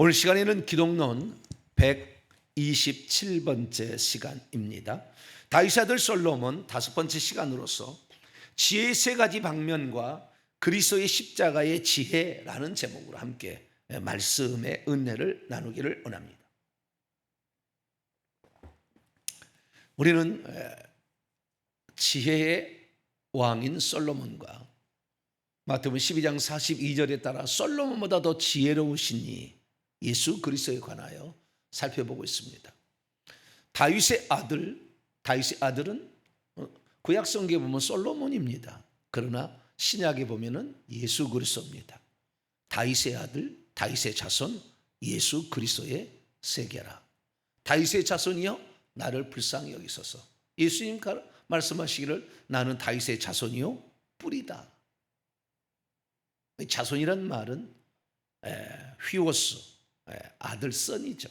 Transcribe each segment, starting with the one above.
오늘 시간에는 기독론 127번째 시간입니다. 다윗의 아들 솔로몬 5번째 시간으로서 지혜의 3가지 방면과 그리스도의 십자가의 지혜라는 제목으로 함께 말씀의 은혜를 나누기를 원합니다. 우리는 지혜의 왕인 솔로몬과 마태복음 12장 42절에 따라 솔로몬보다 더 지혜로우시니 예수 그리스도에 관하여 살펴보고 있습니다. 다윗의 아들은 구약 성경에 보면 솔로몬입니다. 그러나 신약에 보면은 예수 그리스도입니다. 다윗의 아들, 다윗의 자손, 예수 그리스도의 세계라. 다윗의 자손이여 나를 불쌍히 여기소서. 예수님 말씀하시기를 나는 다윗의 자손이요 뿌리다. 자손이란 말은 휘오스, 아들, 선이죠.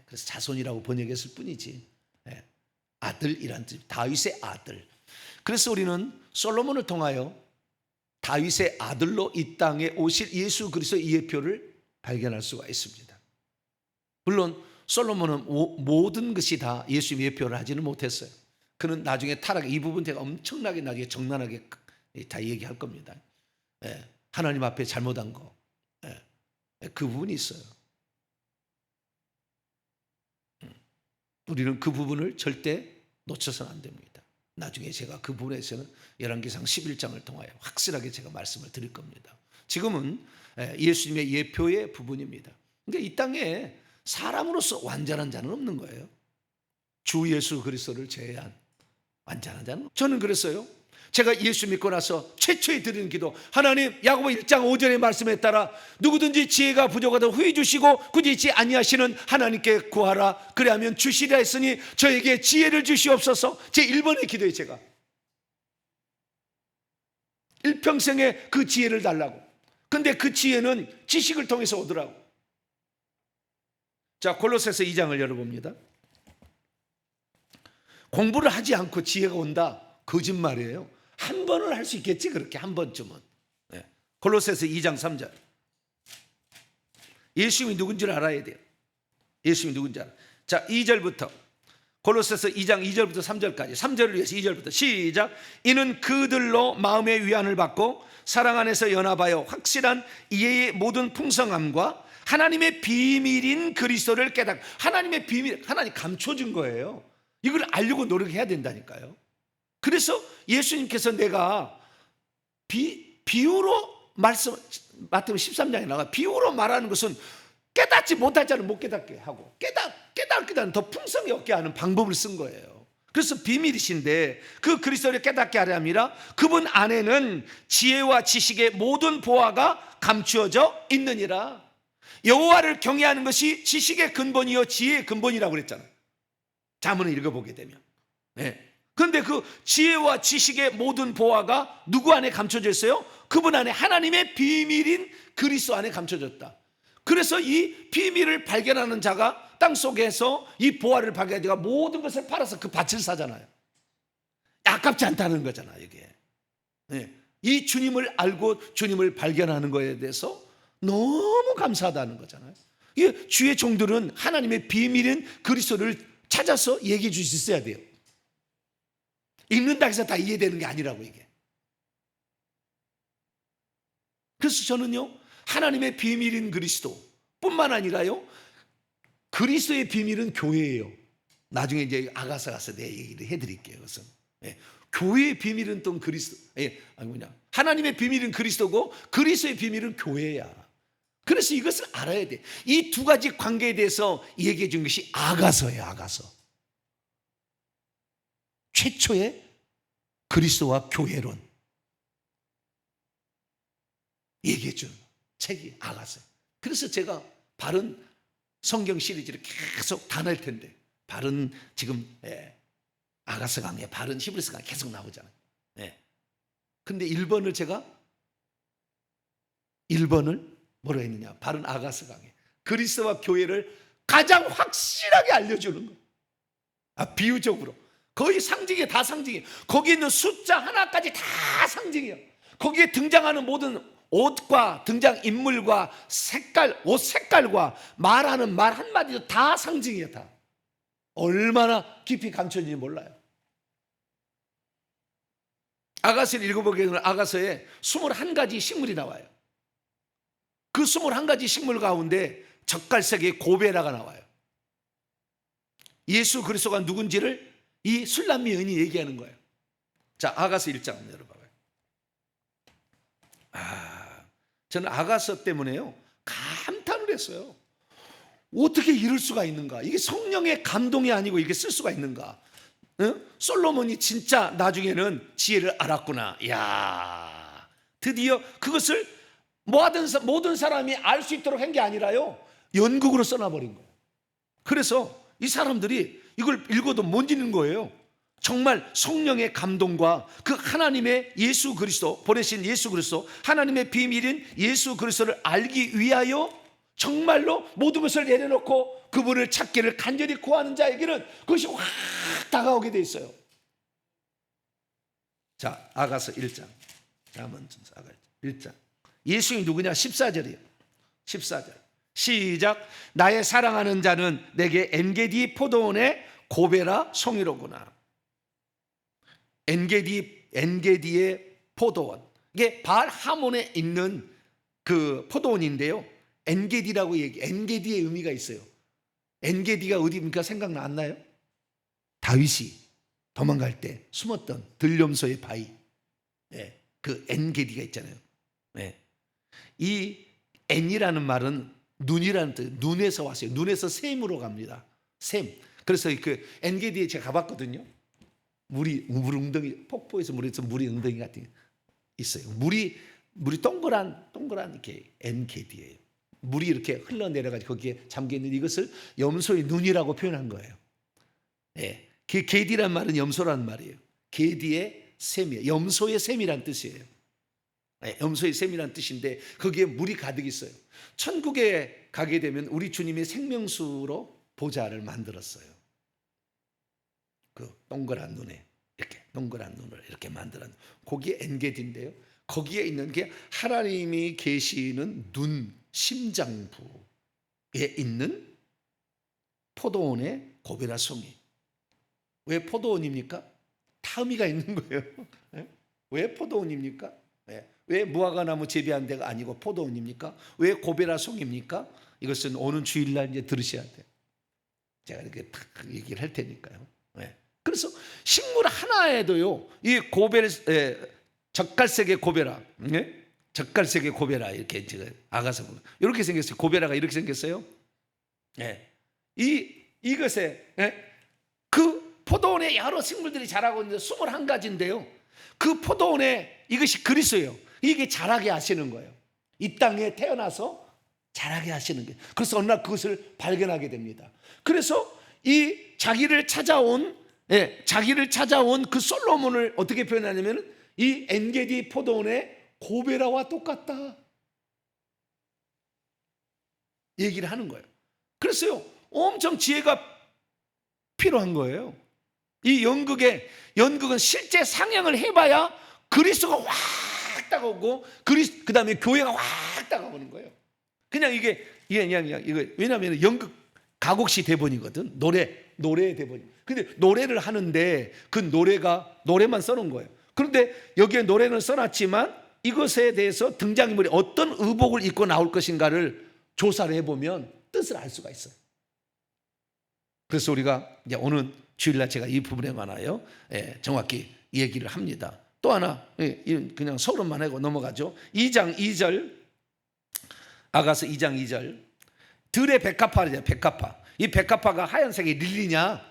그래서 자손이라고 번역했을 뿐이지 아들이란 뜻, 다윗의 아들. 그래서 우리는 솔로몬을 통하여 다윗의 아들로 이 땅에 오실 예수 그리스도의 예표를 발견할 수가 있습니다. 물론 솔로몬은 모든 것이 다 예수님 예표를 하지는 못했어요. 그는 나중에 타락, 이 부분 제가 엄청나게 나중에 정난하게 다 얘기할 겁니다. 하나님 앞에 잘못한 거, 그 부분이 있어요. 우리는 그 부분을 절대 놓쳐서는 안 됩니다. 나중에 제가 그 부분에서는 열왕기상 11장을 통하여 확실하게 제가 말씀을 드릴 겁니다. 지금은 예수님의 예표의 부분입니다. 그러니까 이 땅에 사람으로서 완전한 자는 없는 거예요. 주 예수 그리스도를 제외한 완전한 자는. 저는 그랬어요. 제가 예수 믿고 나서 최초에 드리는 기도, 하나님 야고보 1장 5절의 말씀에 따라 누구든지 지혜가 부족하다 후회 주시고 굳이 아니하시는 하나님께 구하라 그리하면 주시리라 했으니 저에게 지혜를 주시옵소서. 제 1번의 기도에 제가 일평생에 그 지혜를 달라고. 근데 그 지혜는 지식을 통해서 오더라고. 자, 골로새서 2장을 열어봅니다. 공부를 하지 않고 지혜가 온다, 거짓말이에요. 한 번은 할 수 있겠지, 그렇게 한 번쯤은. 골로새서 2장 3절. 예수님이 누군지를 알아야 돼요. 예수님이 누군지 알아. 자, 2절부터 골로새서 2장 2절부터 3절까지, 3절을 위해서 2절부터 시작. 이는 그들로 마음의 위안을 받고 사랑 안에서 연합하여 확실한 이해의 모든 풍성함과 하나님의 비밀인 그리스도를 깨닫고. 하나님의 비밀, 하나님 감춰준 거예요. 이걸 알려고 노력해야 된다니까요. 그래서 예수님께서 내가 비유로 말씀, 마태복음 13장에 나가 비유로 말하는 것은 깨닫지 못할 자는 못 깨닫게 하고 깨닫게 하는 더 풍성히 얻게 하는 방법을 쓴 거예요. 그래서 비밀이신데 그 그리스도를 깨닫게 하려 함이라. 그분 안에는 지혜와 지식의 모든 보화가 감추어져 있느니라. 여호와를 경외하는 것이 지식의 근본이요 지혜의 근본이라고 그랬잖아요. 자문을 읽어보게 되면. 그런데 그 지혜와 지식의 모든 보화가 누구 안에 감춰져 있어요? 그분 안에, 하나님의 비밀인 그리스도 안에 감춰졌다. 그래서 이 비밀을 발견하는 자가 땅 속에서 이 보화를 발견한 자가 모든 것을 팔아서 그 밭을 사잖아요. 아깝지 않다는 거잖아요, 이게. 이 주님을 알고 주님을 발견하는 것에 대해서 너무 감사하다는 거잖아요. 이게 주의 종들은 하나님의 비밀인 그리스도를 찾아서 얘기해 줄 수 있어야 돼요. 읽는다 해서 다 이해되는 게 아니라고, 이게. 그래서 저는요, 하나님의 비밀인 그리스도 뿐만 아니라요, 그리스도의 비밀은 교회예요. 나중에 이제 아가서 가서 내 얘기를 해드릴게요. 그것은 교회의 비밀은 또 그리스도, 하나님의 비밀은 그리스도고 그리스도의 비밀은 교회야. 그래서 이것을 알아야 돼. 이 두 가지 관계에 대해서 얘기해 준 것이 아가서예요. 아가서. 최초의 그리스도와 교회론 얘기해 준 책이 아가서. 그래서 제가 바른 성경 시리즈를 계속 다 낼 텐데, 바른 지금 아가서 강의, 바른 히브리서 강의 계속 나오잖아요. 근데 1번을 제가 1번을 뭐로 했느냐? 바른 아가서 강의, 그리스도와 교회를 가장 확실하게 알려주는 거. 비유적으로 거의 상징이에요. 다 상징이에요. 거기에 있는 숫자 하나까지 다 상징이에요. 거기에 등장하는 모든 옷과 등장 인물과 색깔, 옷 색깔과 말하는 말 한마디도 다 상징이에요. 다 얼마나 깊이 감춰진지 몰라요. 아가서를 읽어보게 되면 아가서에 21가지 식물이 나와요. 그 21가지 식물 가운데 젓갈색의 고베라가 나와요. 예수 그리스도가 누군지를 이 술람미 여인이 얘기하는 거예요. 자, 아가서 1장 열어봐요. 저는 아가서 때문에요 감탄을 했어요. 어떻게 이럴 수가 있는가? 이게 성령의 감동이 아니고 이게 쓸 수가 있는가? 응? 솔로몬이 진짜 나중에는 지혜를 알았구나. 야, 드디어 그것을 모든 사람이 알 수 있도록 한 게 아니라요, 연극으로 써놔버린 거예요. 그래서 이 사람들이 이걸 읽어도 못 읽는 거예요. 정말 성령의 감동과 그 하나님의 예수 그리스도, 보내신 예수 그리스도, 하나님의 비밀인 예수 그리스도를 알기 위하여 정말로 모든 것을 내려놓고 그분을 찾기를 간절히 구하는 자에게는 그것이 확 다가오게 돼 있어요. 자, 아가서 1장. 아가서 1장. 예수님이 누구냐? 14절이에요. 14절. 시작. 나의 사랑하는 자는 내게 엔게디 포도원의 고베라 송이로구나. 엔게디의 포도원. 이게 바알 하몬에 있는 그 포도원인데요. 엔게디라고 엔게디의 의미가 있어요. 엔게디가 어디입니까? 생각나나요? 다윗이 도망갈 때 숨었던 들염소의 바위. 네, 그 엔게디가 있잖아요. 네. 이 엔이라는 말은 눈이라는 뜻, 눈에서 왔어요. 눈에서 샘으로 갑니다. 샘. 그래서 그 엔게디에 제가 가봤거든요. 물 웅덩이, 폭포에서 물이 웅덩이 같은 게 있어요. 물이 동그란 이렇게 엔게디예요. 물이 이렇게 흘러내려가지고 거기에 잠겨있는 이것을 염소의 눈이라고 표현한 거예요. 예. 그 게디란 말은 염소라는 말이에요. 게디의 샘이에요. 염소의 샘이란 뜻이에요. 예, 염소의 샘이란 뜻인데 거기에 물이 가득 있어요. 천국에 가게 되면 우리 주님의 생명수로 보좌를 만들었어요. 그 동그란 눈에 이렇게 동그란 눈을 이렇게 만들었는 거기에 엔게디인데요. 거기에 있는 게 하나님이 계시는 눈 심장부에 있는 포도원의 고베라 송이. 왜 포도원입니까? 다 의미가 있는 거예요. 왜 포도원입니까? 왜 무화과나무 재배한 데가 아니고 포도원입니까? 왜 고베라 송입니까? 이것은 오는 주일날 이제 들으셔야 돼요. 제가 이렇게 탁 얘기를 할 테니까요. 그래서 식물 하나에도요, 이 젓갈색의 고베라, 젓갈색의 고베라 이렇게 제가 아가서 이렇게 생겼어요. 고베라가 이렇게 생겼어요. 이것에 그 포도원에 여러 식물들이 자라고 있는데 21가지인데요. 그 포도원에 이것이 그리스도예요. 이게 자라게 하시는 거예요. 이 땅에 태어나서 자라게 하시는 거예요. 그래서 어느 날 그것을 발견하게 됩니다. 그래서 이 자기를 찾아온 그 솔로몬을 어떻게 표현하냐면 이 엔게디 포도원의 고베라와 똑같다 얘기를 하는 거예요. 그래서요, 엄청 지혜가 필요한 거예요. 이 연극은 실제 상영을 해봐야 그리스도가 확 다가오고 그 다음에 교회가 확 다가오는 거예요. 그냥 이게 왜냐하면 연극 가곡시 대본이거든. 노래 대본. 근데 노래를 하는데 그 노래만 써놓은 거예요. 그런데 여기에 노래는 써놨지만 이것에 대해서 등장인물이 어떤 의복을 입고 나올 것인가를 조사를 해보면 뜻을 알 수가 있어요. 그래서 우리가 이제 오늘 주일날 제가 이 부분에 관하여 정확히 얘기를 합니다. 또 하나 그냥 서론만 하고 넘어가죠. 2장 2절 아가서 2장 2절 들의 백합화죠. 백합화. 이 백합화가 하얀색의 릴리냐?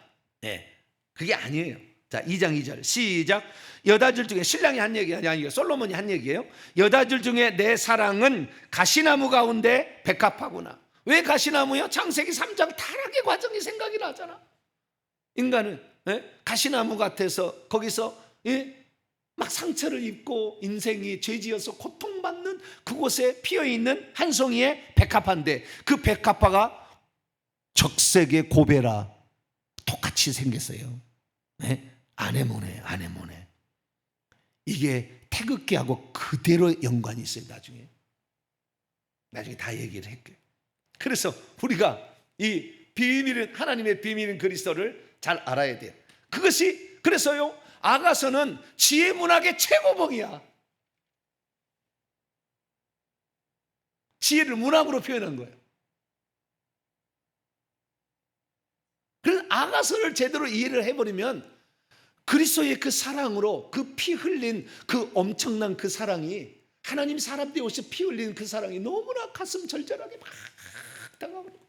그게 아니에요. 자, 2장 2절 시작. 여다줄 중에 신랑이 한 얘기가 아니에요. 솔로몬이 한 얘기예요. 여다줄 중에 내 사랑은 가시나무 가운데 백합화구나. 왜 가시나무요? 창세기 3장 타락의 과정이 생각이 나잖아. 인간은 가시나무 같아서 거기서 막 상처를 입고 인생이 죄지어서 고통받는 그곳에 피어있는 한 송이의 백합화인데 그 백합화가 적색의 고베라 똑같이 생겼어요. 아네모네. 이게 태극기하고 그대로 연관이 있어요. 나중에 다 얘기를 할게요. 그래서 우리가 이 비밀은, 하나님의 비밀인 그리스도를 잘 알아야 돼요. 그것이, 그래서요, 아가서는 지혜 문학의 최고봉이야. 지혜를 문학으로 표현한 거예요. 그래서 아가서를 제대로 이해를 해버리면 그리스도의 그 사랑으로, 그 피 흘린 그 엄청난 그 사랑이, 하나님 사람 되어서 피 흘린 그 사랑이 너무나 가슴 절절하게 막 다가오는 거예요.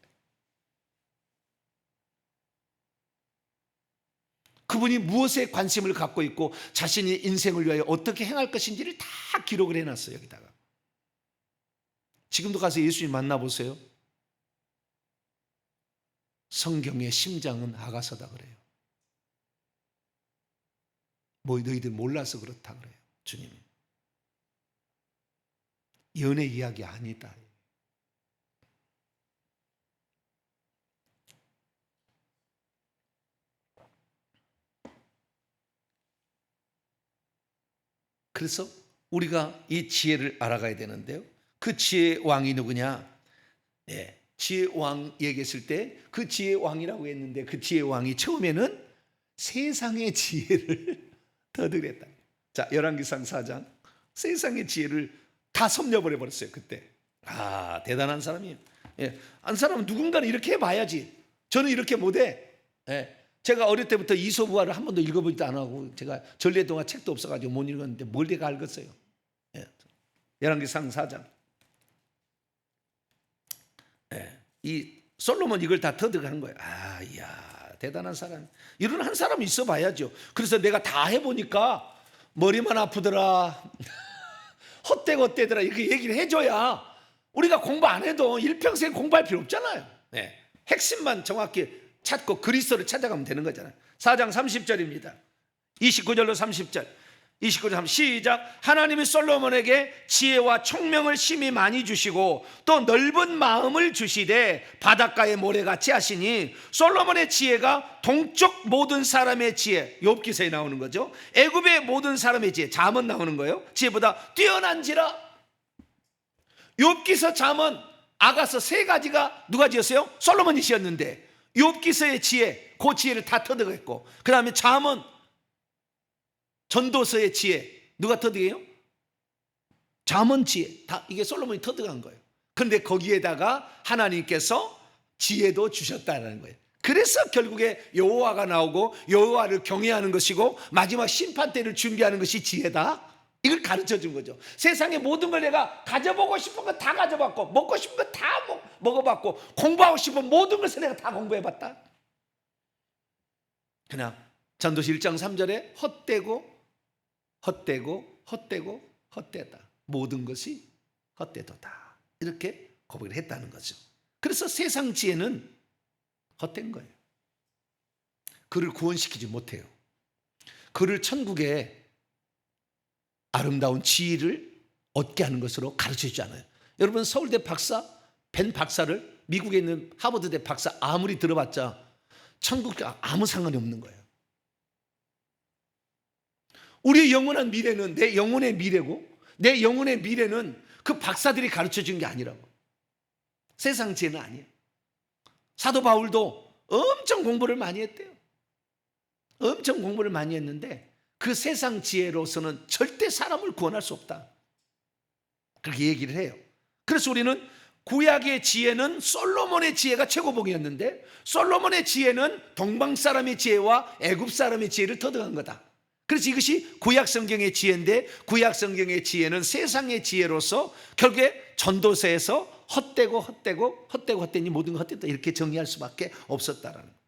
그분이 무엇에 관심을 갖고 있고 자신의 인생을 위하여 어떻게 행할 것인지를 다 기록을 해놨어요. 여기다가. 지금도 가서 예수님 만나보세요. 성경의 심장은 아가서다 그래요. 뭐 너희들 몰라서 그렇다 그래요. 주님이. 연애 이야기 아니다. 그래서 우리가 이 지혜를 알아가야 되는데요. 그 지혜의 왕이 누구냐? 네, 지혜의 왕 얘기했을 때 그 지혜의 왕이라고 했는데 그 지혜의 왕이 처음에는 세상의 지혜를 더듬었다. 자, 열왕기상 4장. 세상의 지혜를 다 섭렵을 해버렸어요. 그때. 아, 대단한 사람이에요. 예, 한 사람은 누군가는 이렇게 해봐야지. 저는 이렇게 못해. 예, 제가 어릴 때부터 이소부화를 한 번도 읽어보지도 안 하고, 제가 전래동화 책도 없어가지고 못 읽었는데 뭘 내가 알겠어요. 예, 열왕기상 4장. 예, 이 솔로몬 이걸 다 터득한 거예요. 아, 이야, 대단한 사람. 이런 한 사람이 있어 봐야죠. 그래서 내가 다 해보니까 머리만 아프더라, 헛되더라, 이렇게 얘기를 해줘야 우리가 공부 안 해도 일평생 공부할 필요 없잖아요. 네. 핵심만 정확히 찾고 그리스도를 찾아가면 되는 거잖아요. 4장 30절입니다. 29절로 30절. 29절 시작. 하나님이 솔로몬에게 지혜와 총명을 심히 많이 주시고 또 넓은 마음을 주시되 바닷가의 모래같이 하시니 솔로몬의 지혜가 동쪽 모든 사람의 지혜, 욥기서에 나오는 거죠. 애굽의 모든 사람의 지혜, 잠언 나오는 거예요. 지혜보다 뛰어난지라. 욥기서, 잠언, 아가서 세 가지가 누가 지었어요? 솔로몬이 지었는데 욥기서의 지혜, 그 지혜를 다 터득했고, 그 다음에 잠언, 전도서의 지혜 누가 터득해요? 잠언 지혜, 다 이게 솔로몬이 터득한 거예요. 그런데 거기에다가 하나님께서 지혜도 주셨다는 거예요. 그래서 결국에 여호와가 나오고 여호와를 경외하는 것이고 마지막 심판 때를 준비하는 것이 지혜다, 이걸 가르쳐 준 거죠. 세상의 모든 걸 내가 가져보고 싶은 거 다 가져봤고, 먹고 싶은 거 다 먹어봤고, 공부하고 싶은 모든 것을 내가 다 공부해봤다. 그냥 전도서 1장 3절에 헛되다, 모든 것이 헛되도다, 이렇게 고백을 했다는 거죠. 그래서 세상 지혜는 헛된 거예요. 그를 구원시키지 못해요. 그를 천국에 아름다운 지혜를 얻게 하는 것으로 가르쳐주지 않아요. 여러분, 서울대 박사, 벤 박사를, 미국에 있는 하버드대 박사 아무리 들어봤자 천국과 아무 상관이 없는 거예요. 우리의 영원한 미래는 내 영혼의 미래고, 내 영혼의 미래는 그 박사들이 가르쳐준 게 아니라고. 세상 지혜는 아니에요. 사도 바울도 엄청 공부를 많이 했대요. 엄청 공부를 많이 했는데 그 세상 지혜로서는 절대 사람을 구원할 수 없다, 그렇게 얘기를 해요. 그래서 우리는 구약의 지혜는 솔로몬의 지혜가 최고봉이었는데 솔로몬의 지혜는 동방 사람의 지혜와 애굽 사람의 지혜를 터득한 거다. 그래서 이것이 구약 성경의 지혜인데, 구약 성경의 지혜는 세상의 지혜로서 결국에 전도서에서 헛되니 모든 것 헛되다, 이렇게 정의할 수밖에 없었다라는 거예요.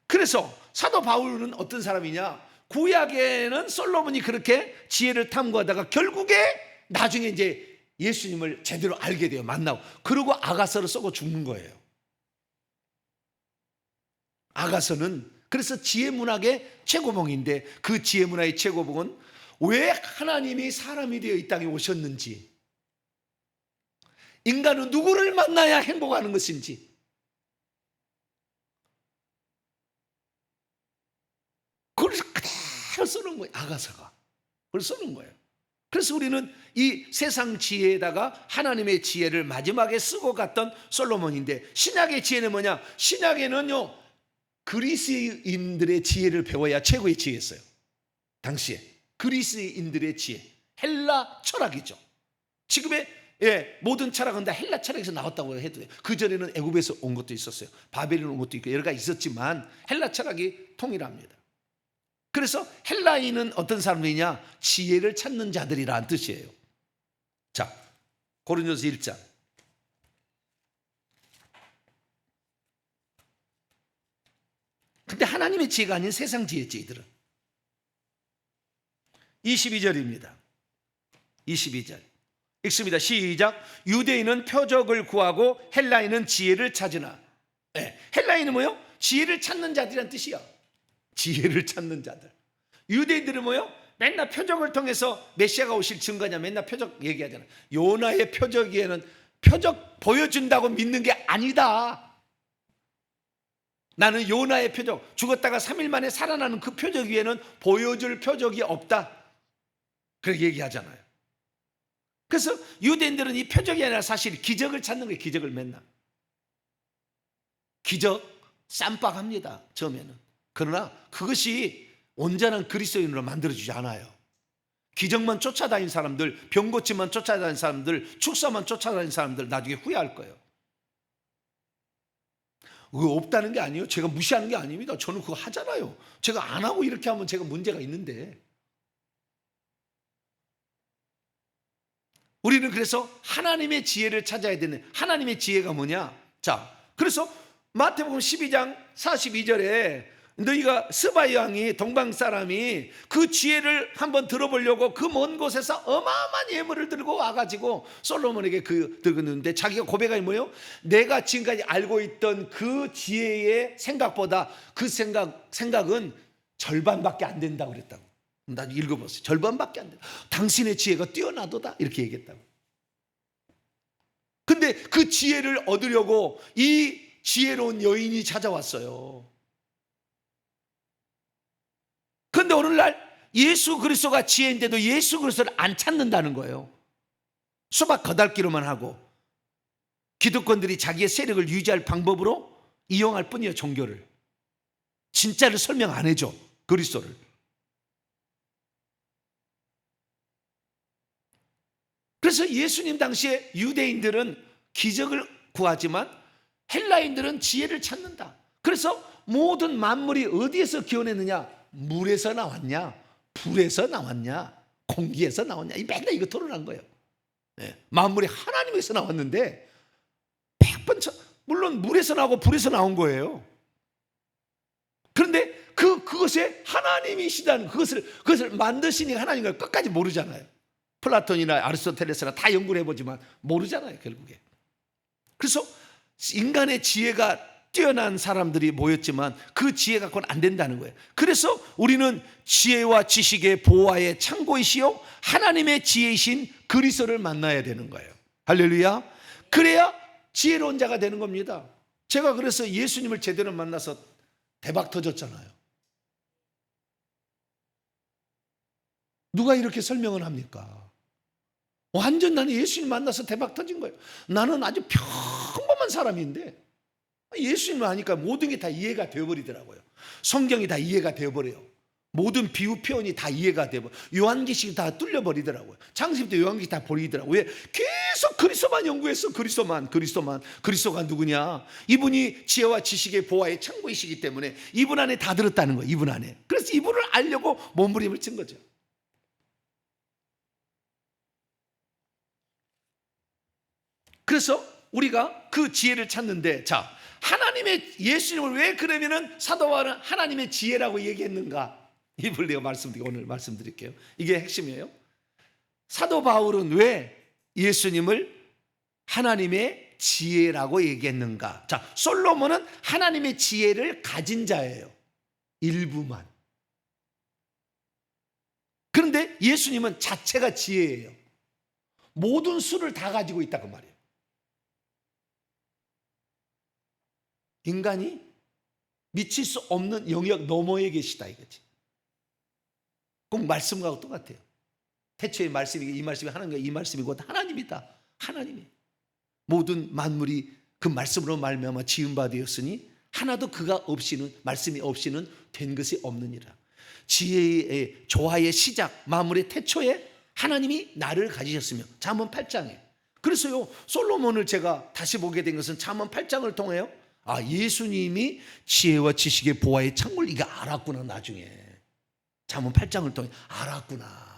그래서 사도 바울은 어떤 사람이냐? 구약에는 솔로몬이 그렇게 지혜를 탐구하다가 결국에 나중에 이제 예수님을 제대로 알게 돼요. 만나고. 그리고 아가서를 쓰고 죽는 거예요. 아가서는 그래서 지혜 문학의 최고봉인데, 그 지혜 문학의 최고봉은 왜 하나님이 사람이 되어 이 땅에 오셨는지, 인간은 누구를 만나야 행복하는 것인지, 그걸 그대로 써놓은 거예요, 아가서가. 그걸 쓰는 거예요. 그래서 우리는 이 세상 지혜에다가 하나님의 지혜를 마지막에 쓰고 갔던 솔로몬인데, 신약의 지혜는 뭐냐? 신약에는요, 그리스인들의 지혜를 배워야 최고의 지혜였어요. 당시에 그리스인들의 지혜, 헬라 철학이죠. 지금의 모든 철학은 다 헬라 철학에서 나왔다고 해도 돼요. 그전에는 애굽에서 온 것도 있었어요. 바벨론 온 것도 있고 여러 가지 있었지만 헬라 철학이 통일합니다. 그래서 헬라인은 어떤 사람들이냐? 지혜를 찾는 자들이라는 뜻이에요. 자, 고린도서 1장. 근데 하나님의 지혜가 아닌 세상 지혜지, 이들은. 22절입니다. 22절. 읽습니다. 시작. 유대인은 표적을 구하고 헬라인은 지혜를 찾으나. 헬라인은 뭐요? 지혜를 찾는 자들이란 뜻이야. 지혜를 찾는 자들. 유대인들은 뭐요? 맨날 표적을 통해서 메시아가 오실 증거냐, 맨날 표적 얘기하잖아. 요나의 표적에는 표적 보여준다고 믿는 게 아니다. 나는 요나의 표적, 죽었다가 3일 만에 살아나는 그 표적 위에는 보여줄 표적이 없다, 그렇게 얘기하잖아요. 그래서 유대인들은 이 표적이 아니라 사실 기적을 찾는 거예요. 기적을 맨날. 기적 쌈박합니다, 처음에는. 그러나 그것이 온전한 그리스도인으로 만들어주지 않아요. 기적만 쫓아다닌 사람들, 병 고침만 쫓아다닌 사람들, 축사만 쫓아다닌 사람들 나중에 후회할 거예요. 그거 없다는 게 아니에요. 제가 무시하는 게 아닙니다. 저는 그거 하잖아요. 제가 안 하고 이렇게 하면 제가 문제가 있는데. 우리는 그래서 하나님의 지혜를 찾아야 되는, 하나님의 지혜가 뭐냐? 자, 그래서 마태복음 12장 42절에 너희가 스바 여왕이, 동방 사람이 그 지혜를 한번 들어보려고 그 먼 곳에서 어마어마한 예물을 들고 와가지고 솔로몬에게 들고 있는데, 자기가 고백하니 뭐예요? 내가 지금까지 알고 있던 그 지혜의 생각보다 그 생각은 절반밖에 안 된다고 그랬다고. 나 읽어봤어요. 절반밖에 안 된다. 당신의 지혜가 뛰어나도다, 이렇게 얘기했다고. 근데 그 지혜를 얻으려고 이 지혜로운 여인이 찾아왔어요. 그런데 오늘날 예수 그리스도가 지혜인데도 예수 그리스도를 안 찾는다는 거예요. 수박 거달기로만 하고 기득권들이 자기의 세력을 유지할 방법으로 이용할 뿐이에요. 종교를. 진짜를 설명 안 해줘, 그리스도를. 그래서 예수님 당시에 유대인들은 기적을 구하지만 헬라인들은 지혜를 찾는다. 그래서 모든 만물이 어디에서 기원했느냐? 물에서 나왔냐? 불에서 나왔냐? 공기에서 나왔냐? 맨날 이거 토론한 거예요. 만물이 하나님에서 나왔는데 100번 물론 물에서 나오고 불에서 나온 거예요. 그런데 그것에 하나님이시다는 그것을 만드신 하나님인 걸 끝까지 모르잖아요. 플라톤이나 아리스토텔레스나 다 연구를 해보지만 모르잖아요, 결국에. 그래서 인간의 지혜가 뛰어난 사람들이 모였지만 그 지혜 갖고는 안 된다는 거예요. 그래서 우리는 지혜와 지식의 보화의 창고이시요 하나님의 지혜이신 그리스도를 만나야 되는 거예요. 할렐루야. 그래야 지혜로운 자가 되는 겁니다. 제가 그래서 예수님을 제대로 만나서 대박 터졌잖아요. 누가 이렇게 설명을 합니까? 완전 나는 예수님 만나서 대박 터진 거예요. 나는 아주 평범한 사람인데 예수님을 아니까 모든 게 다 이해가 되어버리더라고요. 성경이 다 이해가 되어버려요. 모든 비유 표현이 다 이해가 되고 요한계시가 다 뚫려버리더라고요. 창세기부터 요한계시 다 버리더라고요. 왜? 계속 그리스도만 연구했어. 그리스도가 누구냐? 이분이 지혜와 지식의 보화의 창고이시기 때문에 이분 안에 다 들었다는 거예요. 이분 안에. 그래서 이분을 알려고 몸부림을 친 거죠. 그래서 우리가 그 지혜를 찾는데, 자, 하나님의 예수님을 왜 그러면은 사도 바울은 하나님의 지혜라고 얘기했는가? 이걸 내가 오늘 말씀드릴게요. 이게 핵심이에요. 사도 바울은 왜 예수님을 하나님의 지혜라고 얘기했는가? 자, 솔로몬은 하나님의 지혜를 가진 자예요. 일부만. 그런데 예수님은 자체가 지혜예요. 모든 수를 다 가지고 있다, 그 말이에요. 인간이 미칠 수 없는 영역 너머에 계시다, 이거지. 꼭 말씀과 똑같아요. 태초의 말씀이 이 말씀이 하나님과 이 말씀이 곧 하나님이다. 하나님이 모든 만물이 그 말씀으로 말미암아 지은 바 되었으니 하나도 그가 없이는 말씀이 없이는 된 것이 없느니라. 지혜의 조화의 시작 만물의 태초에 하나님이 나를 가지셨으며 잠언 8장에 그래서요 솔로몬을 제가 다시 보게 된 것은 잠언 8장을 통해요. 아 예수님이 지혜와 지식의 보화의 창고를 이게 알았구나. 나중에 잠언 8장을 통해 알았구나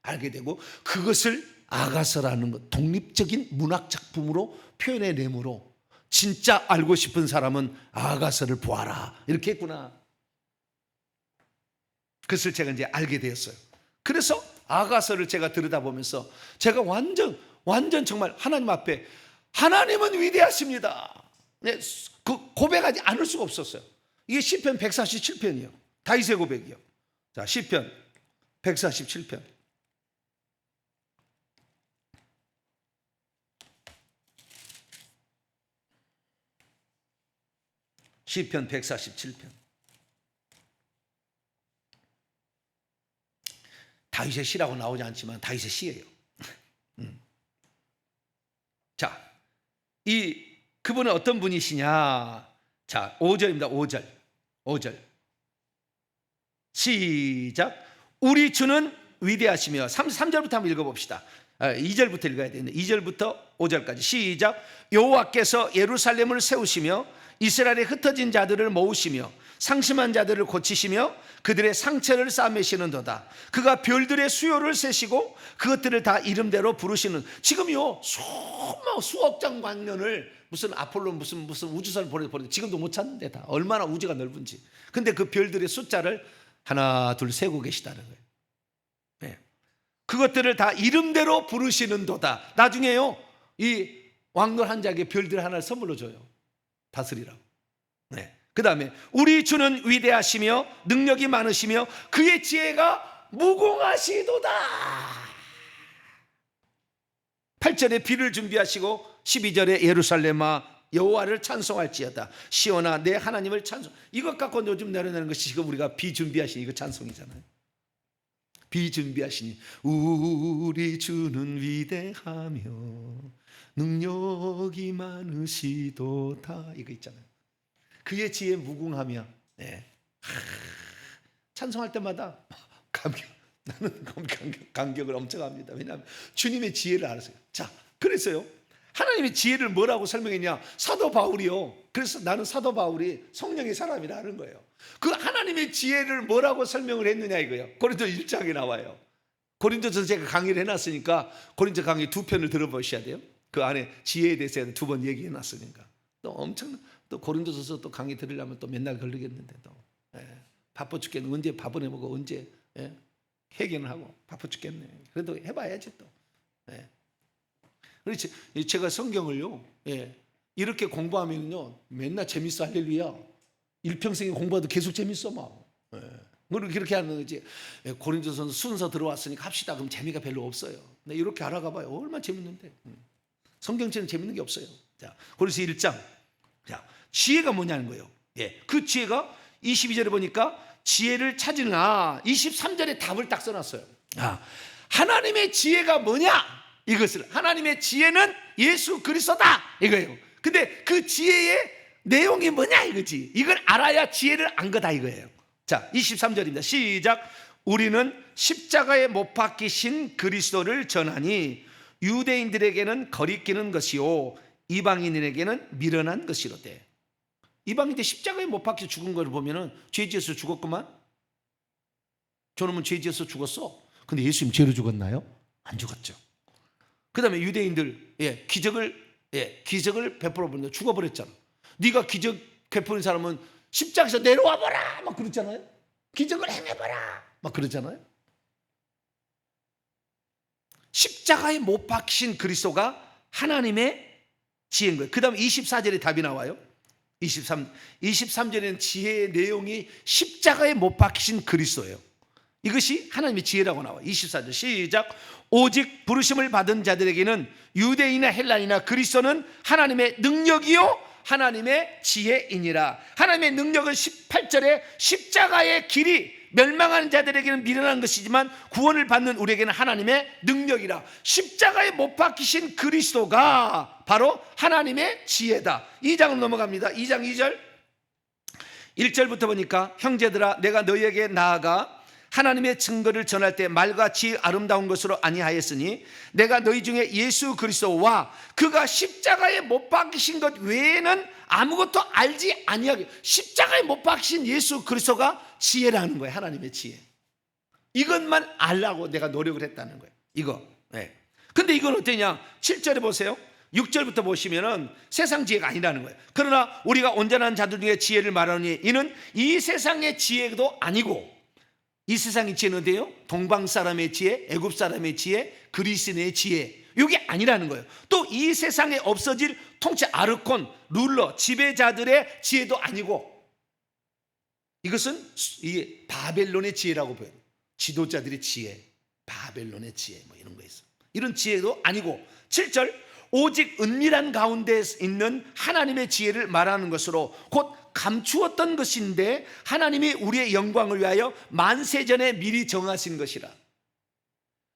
알게 되고 그것을 아가서라는 것 독립적인 문학 작품으로 표현해내므로 진짜 알고 싶은 사람은 아가서를 보아라 이렇게 했구나. 그것을 제가 이제 알게 되었어요. 그래서 아가서를 제가 들여다보면서 제가 완전 정말 하나님 앞에 하나님은 위대하십니다. 네, 그 고백하지 않을 수가 없었어요. 이게 시편 147편이요. 다윗의 고백이요. 자, 시편 147편. 시편 147편. 다윗의 시라고 나오지 않지만 다윗의 시예요. 자, 그분은 어떤 분이시냐? 자, 5절입니다. 5절. 시작. 우리 주는 위대하시며 3절부터 한번 읽어봅시다. 2절부터 읽어야 되는데 2절부터 5절까지 시작. 여호와께서 예루살렘을 세우시며 이스라엘에 흩어진 자들을 모으시며 상심한 자들을 고치시며 그들의 상처를 싸매시는도다. 그가 별들의 수요를 세시고 그것들을 다 이름대로 부르시는. 지금요 수억 장 광년을 무슨 아폴로 무슨 우주선을 보내 지금도 못 찾는데 다 얼마나 우주가 넓은지. 근데 그 별들의 숫자를 하나 둘 세고 계시다는 거예요. 네. 그것들을 다 이름대로 부르시는도다. 나중에요 이 왕들 한 자에게 별들 하나를 선물로 줘요. 다스리라고. 네. 그 다음에 우리 주는 위대하시며 능력이 많으시며 그의 지혜가 무궁하시도다. 8절에 비를 준비하시고 12절에 예루살렘아 여호와를 찬송할지어다. 시온아 내 하나님을 찬송. 이것 갖고 요즘 내려내는 것이 지금 우리가 비 준비하시니 이거 찬송이잖아요. 비 준비하시니 우리 주는 위대하며 능력이 많으시도다. 이거 있잖아요. 그의 지혜 무궁하며. 네. 찬송할 때마다 나는 감격을 엄청 합니다. 왜냐하면 주님의 지혜를 알았어요. 자, 그래서요 하나님의 지혜를 뭐라고 설명했냐? 사도 바울이요. 그래서 나는 사도 바울이 성령의 사람이라는 거예요. 그 하나님의 지혜를 뭐라고 설명을 했느냐 이거예요. 고린도 1장에 나와요. 고린도전서 제가 강의를 해놨으니까 고린도 강의 2편을 들어보셔야 돼요. 그 안에 지혜에 대해서 2번 얘기해놨으니까 또 엄청 또 고린도전서 또 강의 들으려면 또 맨날 걸리겠는데 또 바빠 죽겠네. 언제 밥은 해보고 언제 회개는 하고 바빠 죽겠네. 그래도 해봐야지 또. 그렇지. 제가 성경을요 이렇게 공부하면요 맨날 재밌어. 할렐루야. 일평생에 공부해도 계속 재밌어 막. 그렇게 하는 거지. 고린도전서 순서 들어왔으니까 합시다. 그럼 재미가 별로 없어요. 근데 이렇게 알아가 봐요. 얼마나 재밌는데. 성경책은 재밌는 게 없어요. 자, 고린도서 1장. 자, 지혜가 뭐냐는 거예요. 그 지혜가 22절에 보니까 지혜를 찾으나 23절에 답을 딱 써놨어요. 하나님의 지혜가 뭐냐? 이것을 하나님의 지혜는 예수 그리스도다 이거예요. 근데 그 지혜의 내용이 뭐냐 이거지. 이걸 알아야 지혜를 안 거다 이거예요. 자, 23절입니다. 시작. 우리는 십자가에 못 박히신 그리스도를 전하니 유대인들에게는 거리끼는 것이요 이방인에게는 미련한 것이로되. 이방인들 십자가에 못 박혀 죽은 걸 보면은 죄지어서 죽었구만. 저놈은 죄지어서 죽었어. 근데 예수님 죄로 죽었나요? 안 죽었죠. 그 다음에 유대인들 기적을 베풀어 버렸는데 죽어버렸잖아. 네가 기적 베푸는 사람은 십자가에서 내려와 봐라 막 그러잖아요. 기적을 행해봐라 막 그러잖아요. 십자가에 못 박히신 그리스도가 하나님의 지혜인 거예요. 그 다음에 24절에 답이 나와요. 23절에는 지혜의 내용이 십자가에 못 박히신 그리스도예요. 이것이 하나님의 지혜라고 나와요. 24절 시작. 오직 부르심을 받은 자들에게는 유대인이나 헬라인이나 그리스도는 하나님의 능력이요 하나님의 지혜이니라. 하나님의 능력은 18절에 십자가의 길이 멸망하는 자들에게는 미련한 것이지만 구원을 받는 우리에게는 하나님의 능력이라. 십자가에 못 박히신 그리스도가 바로 하나님의 지혜다. 2장으로 넘어갑니다. 2장 2절 1절부터 보니까 형제들아 내가 너희에게 나아가 하나님의 증거를 전할 때 말같이 아름다운 것으로 아니하였으니 내가 너희 중에 예수 그리스도와 그가 십자가에 못 박히신 것 외에는 아무것도 알지 아니하게. 십자가에 못 박히신 예수 그리스도가 지혜라는 거예요. 하나님의 지혜. 이것만 알라고 내가 노력을 했다는 거예요. 이거. 네. 근데 이건 어떠냐? 7절에 보세요. 6절부터 보시면은 세상 지혜가 아니라는 거예요. 그러나 우리가 온전한 자들 중에 지혜를 말하니 이는 이 세상의 지혜도 아니고. 이 세상의 지혜는 어때요? 동방 사람의 지혜, 애굽 사람의 지혜, 그리스인의 지혜, 이게 아니라는 거예요. 또 이 세상에 없어질 통치 아르콘, 룰러, 지배자들의 지혜도 아니고, 이것은 이게 바벨론의 지혜라고 보여요. 지도자들의 지혜, 바벨론의 지혜, 뭐 이런 거 있어. 이런 지혜도 아니고. 7절 오직 은밀한 가운데 있는 하나님의 지혜를 말하는 것으로 곧 감추었던 것인데 하나님이 우리의 영광을 위하여 만세전에 미리 정하신 것이라.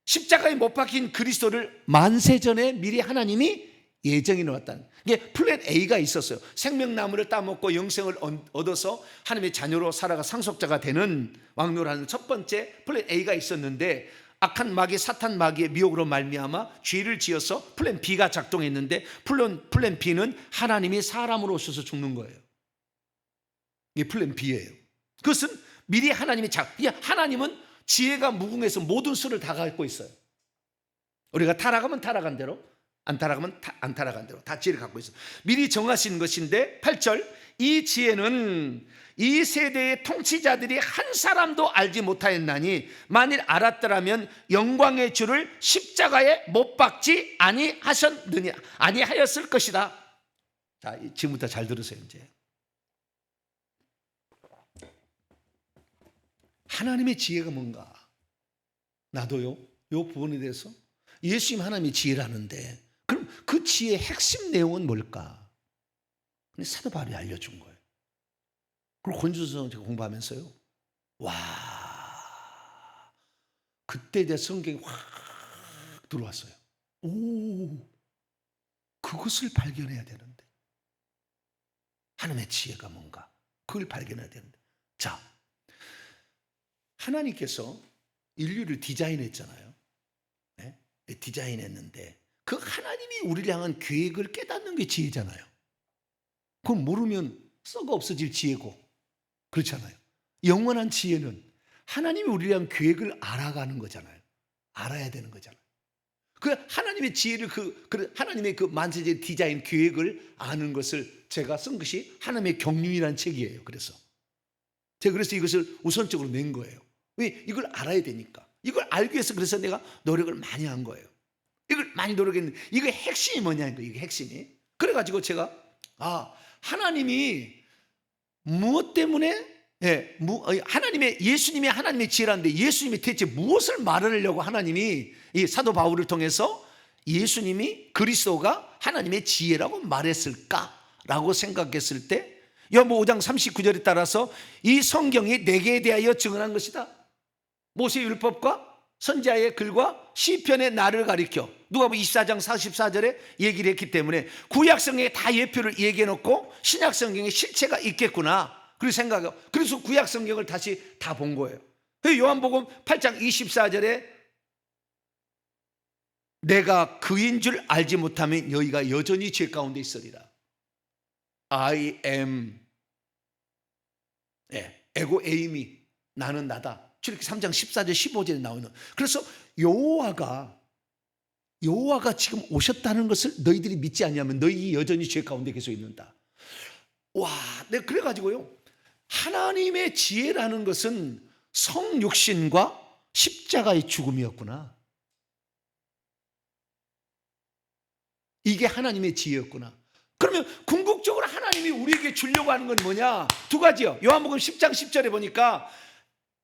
십자가에 못 박힌 그리스도를 만세전에 미리 하나님이 예정해 놓았다는. 이게 플랜 A가 있었어요. 생명나무를 따먹고 영생을 얻어서 하나님의 자녀로 살아가 상속자가 되는 왕노라는 첫 번째 플랜 A가 있었는데, 악한 마귀 사탄 마귀의 미혹으로 말미암아 죄를 지어서 플랜 B가 작동했는데 플랜 B는 하나님이 사람으로 오셔서 죽는 거예요. 이게 플랜 B예요. 그것은 미리 하나님이 하나님은 지혜가 무궁해서 모든 수를 다 갖고 있어요. 우리가 타락하면 타락한 대로, 안 타락하면 안 타락한 대로 다 지혜를 갖고 있어요. 미리 정하신 것인데 8절 이 지혜는 이 세대의 통치자들이 한 사람도 알지 못하였나니 만일 알았더라면 영광의 주를 십자가에 못 박지 아니하였을 것이다. 자, 지금부터 잘 들으세요. 이제 하나님의 지혜가 뭔가, 나도요 이 부분에 대해서 예수님 하나님의 지혜라는데 그럼 그 지혜의 핵심 내용은 뭘까? 근데 사도 바울이 알려준 거예요. 그리고 권주성 제가 공부하면서요, 와, 그때 내 성경이 확 들어왔어요. 오, 그것을 발견해야 되는데, 하나님의 지혜가 뭔가 그걸 발견해야 되는데. 자, 하나님께서 인류를 디자인했잖아요. 네? 디자인했는데 그 하나님이 우리를 향한 계획을 깨닫는 게 지혜잖아요. 그건 모르면 썩어 없어질 지혜고, 그렇잖아요. 영원한 지혜는 하나님이 우리를 향한 계획을 알아가는 거잖아요. 알아야 되는 거잖아요. 그 하나님의 지혜를 하나님의 그 만세제 디자인 계획을 아는 것을 제가 쓴 것이 하나님의 경륜이라는 책이에요. 그래서 제가 이것을 우선적으로 낸 거예요. 왜? 이걸 알아야 되니까. 이걸 알기 위해서 그래서 내가 노력을 많이 한 거예요. 이걸 많이 노력했는데 이게 핵심이 뭐냐는 거예요. 이게 핵심이. 그래가지고 제가 하나님이 무엇 때문에 예수님이 하나님의 지혜라는데 예수님이 대체 무엇을 말하려고 하나님이 이 사도 바울을 통해서 예수님이 그리스도가 하나님의 지혜라고 말했을까라고 생각했을 때 요한복음 5장 39절에 따라서 이 성경이 내게 대하여 증언한 것이다. 모세 율법과 선지자의 글과 시편의 나를 가리켜 누가복음 24장 44절에 얘기를 했기 때문에 구약 성경에 다 예표를 얘기해 놓고 신약 성경에 실체가 있겠구나. 그렇게 생각해요. 그래서 구약 성경을 다시 다 본 거예요. 요한복음 8장 24절에 내가 그인 줄 알지 못하면 너희가 여전히 죄 가운데 있으리라. I am 에고 에이미, 나는 나다. 출애굽기 3장 14절 15절에 나오는. 그래서 여호와가 지금 오셨다는 것을 너희들이 믿지 않냐면 너희 여전히 죄 가운데 계속 있는다. 와, 내가 그래가지고요, 하나님의 지혜라는 것은 성육신과 십자가의 죽음이었구나. 이게 하나님의 지혜였구나. 그러면 궁극적으로 하나님이 우리에게 주려고 하는 건 뭐냐? 두 가지요. 요한복음 10장 10절에 보니까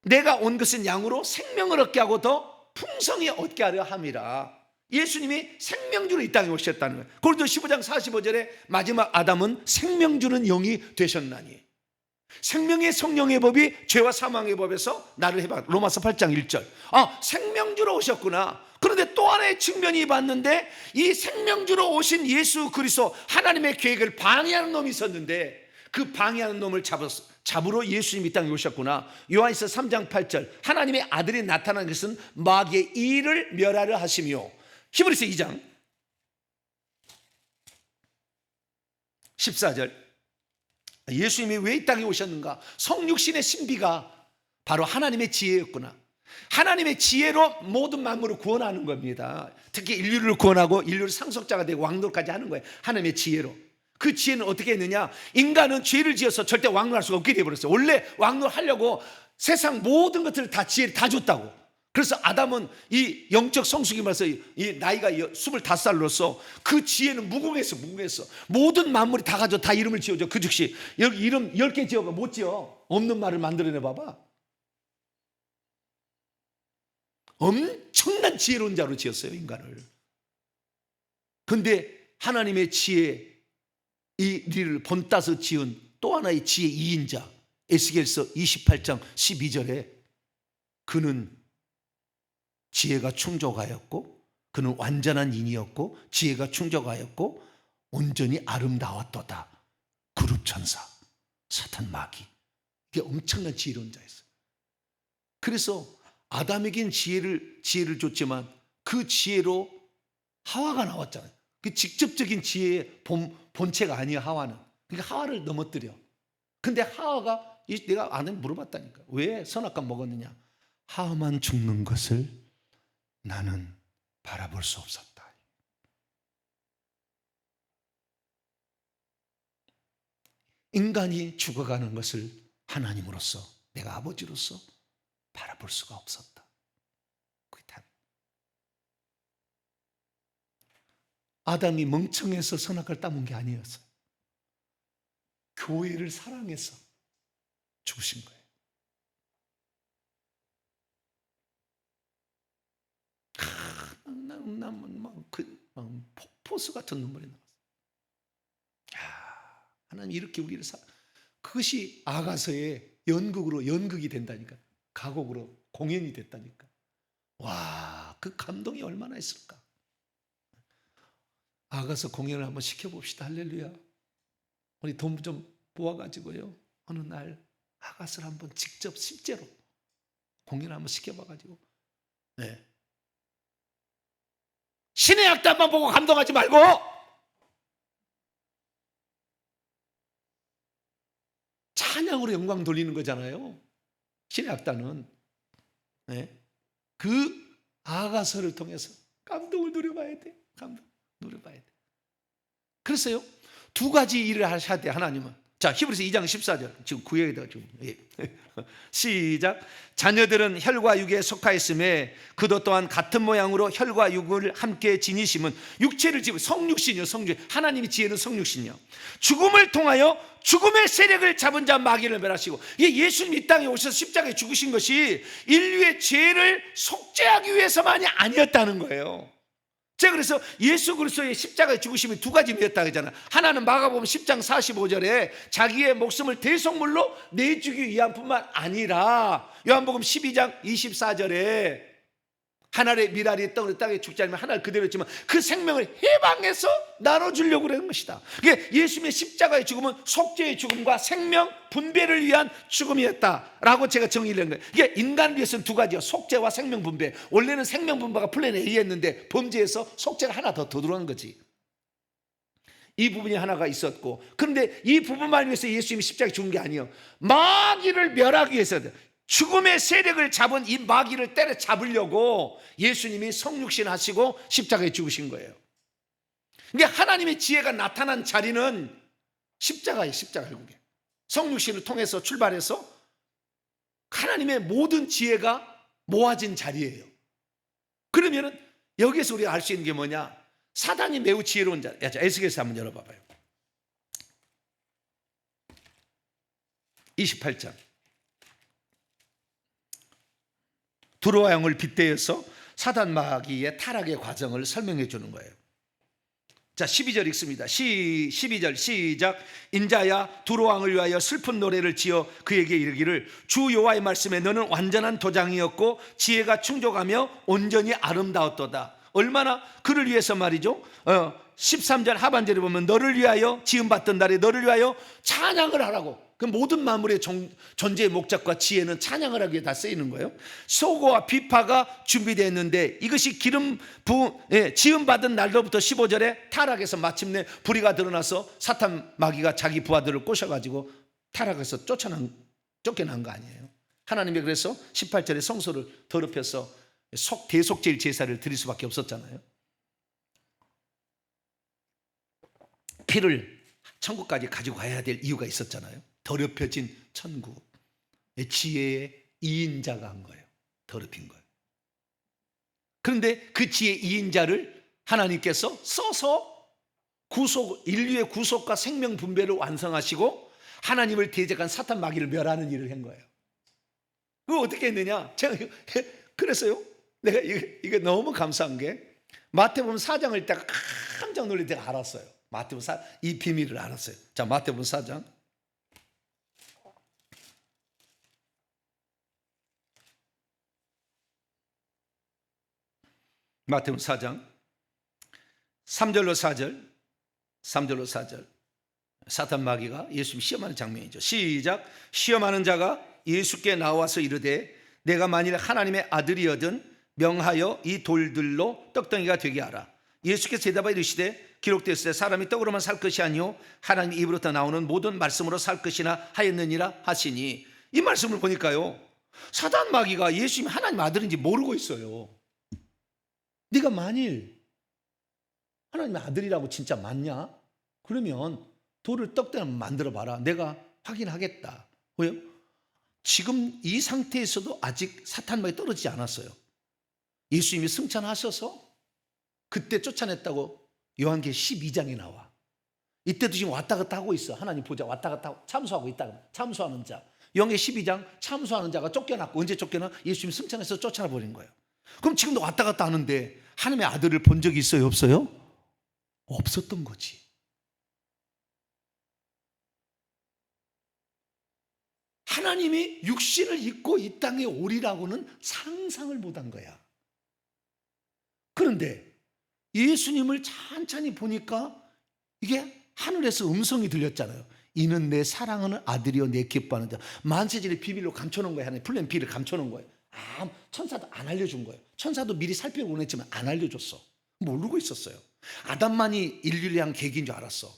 내가 온 것은 양으로 생명을 얻게 하고 더 풍성히 얻게 하려 함이라. 예수님이 생명주로 이 땅에 오셨다는 거예요. 고린도 15장 45절에 마지막 아담은 생명주는 영이 되셨나니. 생명의 성령의 법이 죄와 사망의 법에서 나를 해봐. 로마서 8장 1절. 생명주로 오셨구나. 그런데 또 하나의 측면이 봤는데, 이 생명주로 오신 예수 그리스도, 하나님의 계획을 방해하는 놈이 있었는데, 그 방해하는 놈을 잡으러 예수님이 이 땅에 오셨구나. 요한일서 3장 8절. 하나님의 아들이 나타난 것은 마귀의 일을 멸하려 하시며, 히브리서 2장 14절. 예수님이 왜 이 땅에 오셨는가? 성육신의 신비가 바로 하나님의 지혜였구나. 하나님의 지혜로 모든 만물을 구원하는 겁니다. 특히 인류를 구원하고 인류를 상속자가 되고 왕노까지 하는 거예요. 하나님의 지혜로. 그 지혜는 어떻게 했느냐? 인간은 죄를 지어서 절대 왕노할 수가 없게 되어버렸어요. 원래 왕노하려고 세상 모든 것들을 다 지혜를 다 줬다고. 그래서 아담은 이 영적 성숙이 말해서 이 나이가 25살로서 그 지혜는 무궁했어. 모든 만물이 다 가져 다 이름을 지어줘. 그 즉시 여기 이름 10개 지어가 못 지어. 없는 말을 만들어내 봐봐. 엄청난 지혜로운 자로 지었어요, 인간을. 근데 하나님의 지혜, 이를 본따서 지은 또 하나의 지혜 2인자 에스겔서 28장 12절에 그는 지혜가 충족하였고, 그는 완전한 인이었고, 지혜가 충족하였고, 온전히 아름다웠도다. 그룹 천사, 사탄 마귀. 이게 엄청난 지혜로운 자였어요. 그래서 아담에겐 지혜를 줬지만 그 지혜로 하와가 나왔잖아요. 그 직접적인 지혜의 본체가 아니야, 하와는. 그러니까 하와를 넘어뜨려. 근데 하와가, 내가 아내한테 물어봤다니까. 왜 선악과 먹었느냐? 하와만 죽는 것을 나는 바라볼 수 없었다. 인간이 죽어가는 것을 하나님으로서, 내가 아버지로서 바라볼 수가 없었다. 아담이 멍청해서 선악을 따먹은 게 아니었어요. 교회를 사랑해서 죽으신 거예요. 폭포수 같은 눈물이 나왔어요. 하나님 이렇게 우리를 그것이 아가서의 연극이 된다니까. 가곡으로 공연이 됐다니까. 와, 그 감동이 얼마나 있을까. 아가서 공연을 한번 시켜봅시다. 할렐루야. 우리 돈 좀 모아가지고요, 어느 날 아가서를 한번 직접 실제로 공연을 한번 시켜봐가지고, 네, 신의 악단만 보고 감동하지 말고 찬양으로 영광 돌리는 거잖아요. 신의 악단은. 네. 그 아가서를 통해서 감동을 누려봐야 돼. 감동 누려봐야 돼. 그래서요, 두 가지 일을 하셔야 돼, 하나님은. 자, 히브리서 2장 14절. 지금 구약에다가 지금. 시작. 자녀들은 혈과 육에 속하였음에 그도 또한 같은 모양으로 혈과 육을 함께 지니심은 육체를 지고, 성육신이요, 성육신. 하나님의 지혜는 성육신이요. 죽음을 통하여 죽음의 세력을 잡은 자 마귀를 멸하시고. 예수님 이 땅에 오셔서 십자가에 죽으신 것이 인류의 죄를 속죄하기 위해서만이 아니었다는 거예요. 제가 그래서 예수 그리스도의 십자가에 죽으심이 두 가지 의미였다고 했잖아요. 하나는 마가복음 10장 45절에 자기의 목숨을 대속물로 내주기 위한 뿐만 아니라, 요한복음 12장 24절에 하늘의 미랄이 땅에 죽지 않으면 하늘 그대로 있지만 그 생명을 해방해서 나눠주려고 그러는 것이다. 이게 예수님의 십자가의 죽음은 속죄의 죽음과 생명 분배를 위한 죽음이었다라고 제가 정의를 한 거예요. 이게 인간을 위해서는 두 가지요, 속죄와 생명 분배. 원래는 생명 분배가 플랜 A였는데 범죄에서 속죄가 하나 더 들어간 거지. 이 부분이 하나가 있었고, 그런데 이 부분만 위해서 예수님이 십자가에 죽은 게 아니에요. 마귀를 멸하기 위해서, 죽음의 세력을 잡은 이 마귀를 때려잡으려고 예수님이 성육신 하시고 십자가에 죽으신 거예요. 그러니까 하나님의 지혜가 나타난 자리는 십자가예요. 십자가 결국에 성육신을 통해서 출발해서 하나님의 모든 지혜가 모아진 자리예요. 그러면 여기서 우리가 알 수 있는 게 뭐냐? 사단이 매우 지혜로운 자. 에스겔서 한번 열어봐봐요. 28장. 두로와 영을 빗대어서 사단 마귀의 타락의 과정을 설명해 주는 거예요. 자, 12절 읽습니다. 12절 시작. 인자야 두로 왕을 위하여 슬픈 노래를 지어 그에게 이르기를 주 여호와의 말씀에 너는 완전한 도장이었고 지혜가 충족하며 온전히 아름다웠도다. 얼마나 그를 위해서 말이죠. 13절 하반절에 보면 너를 위하여 지음받던 날에 너를 위하여 찬양을 하라고. 그 모든 만물의 존재의 목적과 지혜는 찬양을 하기 위해 다 쓰이는 거예요. 소고와 비파가 준비되었는데 이것이 지음받은 날로부터 15절에 타락해서 마침내 불의가 드러나서 사탄 마귀가 자기 부하들을 꼬셔가지고 타락해서 쫓겨난 거 아니에요. 하나님이 그래서 18절에 성소를 더럽혀서 대속죄일 제사를 드릴 수밖에 없었잖아요. 피를 천국까지 가지고 가야 될 이유가 있었잖아요. 더럽혀진 천국, 지혜의 2인자가 한 거예요. 더럽힌 거예요. 그런데 그 지혜 2인자를 하나님께서 써서 인류의 구속과 생명 분배를 완성하시고 하나님을 대적한 사탄 마귀를 멸하는 일을 한 거예요. 그거 어떻게 했느냐? 제가 그래서요, 내가 이게 너무 감사한 게 마태복음 4장을 읽다가 깜짝 놀랄 때가 알았어요. 마태복음 4, 이 비밀을 알았어요. 자, 마태복음 4장. 마태복음 4장 3절로 4절 사탄 마귀가 예수님 시험하는 장면이죠. 시작. 시험하는 자가 예수께 나와서 이르되 내가 만일 하나님의 아들이거든 명하여 이 돌들로 떡덩이가 되게 하라. 예수께서 대답하여 이르시되 기록되었을 때 사람이 떡으로만 살 것이 아니요 하나님 입으로부터 나오는 모든 말씀으로 살 것이나 하였느니라 하시니. 이 말씀을 보니까요, 사탄 마귀가 예수님이 하나님 아들인지 모르고 있어요. 네가 만일 하나님의 아들이라고 진짜 맞냐? 그러면 돌을 떡대나 만들어 봐라. 내가 확인하겠다. 왜요? 지금 이 상태에서도 아직 사탄 마귀 떨어지지 않았어요. 예수님이 승천하셔서 그때 쫓아냈다고 요한계시록 12장에 나와. 이때도 지금 왔다 갔다 하고 있어. 하나님 보자 왔다 갔다 하고 참수하고 있다. 참수하는 자. 요한계시록 12장 참수하는 자가 쫓겨났고, 언제 쫓겨나? 예수님이 승천해서 쫓아버린 거예요. 그럼 지금도 왔다 갔다 하는데 하나님의 아들을 본 적이 있어요? 없어요? 없었던 거지. 하나님이 육신을 입고 이 땅에 오리라고는 상상을 못한 거야. 그런데 예수님을 찬찬히 보니까 이게 하늘에서 음성이 들렸잖아요. 이는 내 사랑하는 아들이요 내 기뻐하는 자. 만세절의 비밀로 감춰놓은 거예요. 하나님 풀린 비밀을 감춰놓은 거예요. 천사도 안 알려준 거예요. 천사도 미리 살펴보고 원했지만 안 알려줬어. 모르고 있었어요. 아담만이 인류를 향한 계기인 줄 알았어.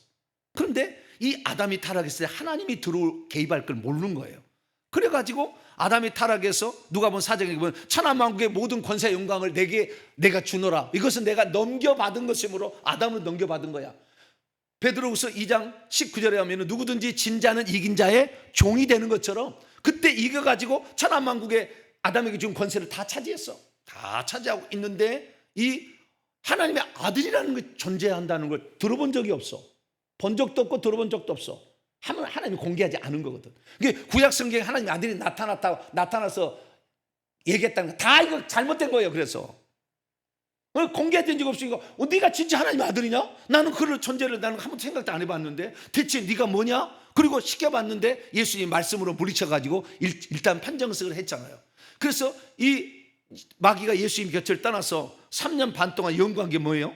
그런데 이 아담이 타락했을 때 하나님이 개입할 걸 모르는 거예요. 그래가지고 아담이 타락해서 누가복음 4장에 보면 천하만국의 모든 권세 영광을 내가 주노라. 이것은 내가 넘겨받은 것이므로 아담으로 넘겨받은 거야. 베드로후서 2장 19절에 하면 누구든지 진 자는 이긴 자의 종이 되는 것처럼 그때 이겨가지고 천하만국의 아담에게 준 권세를 다 차지했어. 다 차지하고 있는데 이 하나님의 아들이라는 게 존재한다는 걸 들어본 적이 없어. 본 적도 없고 들어본 적도 없어. 하나님이 공개하지 않은 거거든. 이게 구약 성경에 하나님의 아들이 나타나서 얘기했다는 거 다 이거 잘못된 거예요. 그래서 공개된 적 없으니까 네가 진짜 하나님의 아들이냐? 나는 그런 존재를 나는 한 번도 생각도 안 해봤는데 대체 네가 뭐냐? 그리고 시켜봤는데 예수님 말씀으로 물리쳐가지고 일단 판정석을 했잖아요. 그래서 이 마귀가 예수님 곁을 떠나서 3년 반 동안 연구한 게 뭐예요?